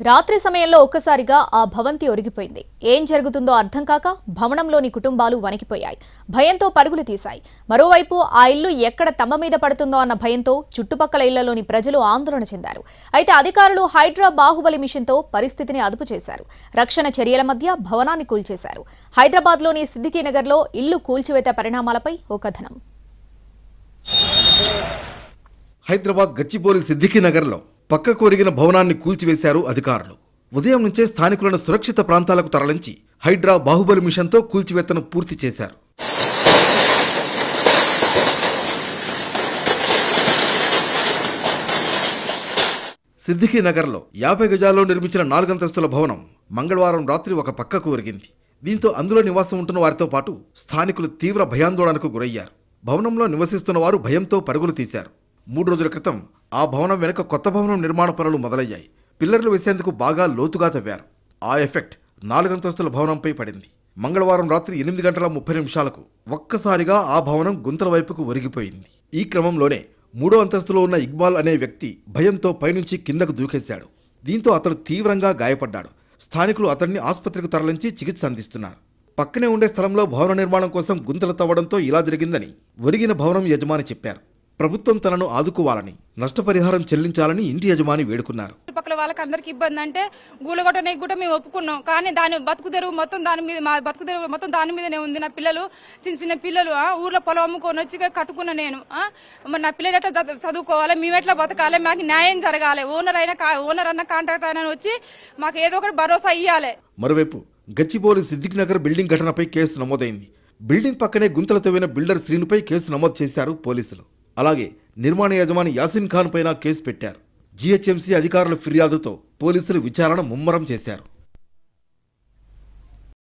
రాత్రి సమయంలో ఒక్కసారిగా ఆ భవంతి ఒరిగిపోయింది. ఏం జరుగుతుందో అర్థం కాక భవనంలోని కుటుంబాలు వణికిపోయాయి. భయంతో పరుగులు తీశాయి. మరోవైపు ఆ ఇల్లు ఎక్కడ తమ మీద పడుతుందో అన్న భయంతో చుట్టుపక్కల ఇళ్లలోని ప్రజలు ఆందోళన చెందారు. అయితే అధికారులు హైడ్రా బాహుబలి మిషన్తో పరిస్థితిని అదుపు చేశారు. రక్షణ చర్యల మధ్య భవనాన్ని కూల్చేశారు. హైదరాబాద్లోని సిద్దికీనగర్లో ఇల్లు కూల్చివేత పరిణామాలపై ఓ కథనం. హైదరాబాద్ గచ్చిబౌలి సిద్దికీనగర్లో పక్కకు ఒరిగిన భవనాన్ని కూల్చివేశారు అధికారులు. ఉదయం నుంచే స్థానికులను సురక్షిత ప్రాంతాలకు తరలించి హైడ్రా బాహుబలి మిషన్తో కూల్చివేతను పూర్తి చేశారు. సిద్దికీనగర్లో 50 గజాల్లో నిర్మించిన 4 అంతస్తుల భవనం మంగళవారం రాత్రి ఒక పక్కకు ఒరిగింది. దీంతో అందులో నివాసం ఉంటున్న వారితో పాటు స్థానికులు తీవ్ర భయాందోళనకు గురయ్యారు. భవనంలో నివసిస్తున్న వారు భయంతో పరుగులు తీశారు. 3 రోజుల క్రితం ఆ భవనం వెనుక కొత్త భవనం నిర్మాణ పనులు మొదలయ్యాయి. పిల్లర్లు వేసేందుకు బాగా లోతుగా తవ్వారు. ఆ ఎఫెక్ట్ 4 అంతస్తుల భవనంపై పడింది. మంగళవారం రాత్రి 8:30 ఒక్కసారిగా ఆ భవనం గుంతల వైపుకు ఒరిగిపోయింది. ఈ క్రమంలోనే 3వ అంతస్తులో ఉన్న ఇక్బాల్ అనే వ్యక్తి భయంతో పైనుంచి కిందకు దూకేశాడు. దీంతో అతడు తీవ్రంగా గాయపడ్డాడు. స్థానికులు అతన్ని ఆసుపత్రికి తరలించి చికిత్స అందిస్తున్నారు. పక్కనే ఉండే స్థలంలో భవన నిర్మాణం కోసం గుంతలు తవ్వడంతో ఇలా జరిగిందని ఒరిగిన భవనం యజమాని చెప్పారు. ప్రభుత్వం తనను ఆదుకోవాలని, నష్టపరిహారం చెల్లించాలని ఇంటి యజమాని వేడుకున్నారు. చుట్టుపక్కల వాళ్ళకి అందరికి ఇబ్బంది అంటే గూలగొట్ట నెగ్గుట మేము ఒప్పుకున్నాం. కానీ దాని బతుకుదెరువు మొత్తం దాని మీద, మా బతుకుదెరువు మొత్తం దాని మీదనే ఉంది. నా పిల్లలు చిన్న పిల్లలు ఊర్లో పొలం అమ్ముకొని వచ్చి కట్టుకున్న నేను మరి నా పిల్లలు ఎట్లా చదువుకోవాలి, మేము ఎట్లా బతకాలి, మాకు న్యాయం జరగాలి. ఓనర్ అన్న కాంట్రాక్టర్ అయినా వచ్చి మాకు ఏదో ఒకటి భరోసా ఇవ్వాలి. మరోవైపు గచ్చిబౌలి సిద్దికీనగర్ బిల్డింగ్ ఘటనపై కేసు నమోదైంది. బిల్డింగ్ పక్కనే గుంతలు తవ్విన బిల్డర్ శ్రీనుపై కేసు నమోదు చేశారు పోలీసులు. అలాగే నిర్మాణ యజమాని యాసిన్ ఖాన్ పైన కేసు పెట్టారు. జీహెచ్ఎంసీ అధికారుల ఫిర్యాదుతో పోలీసులు విచారణ ముమ్మరం చేశారు.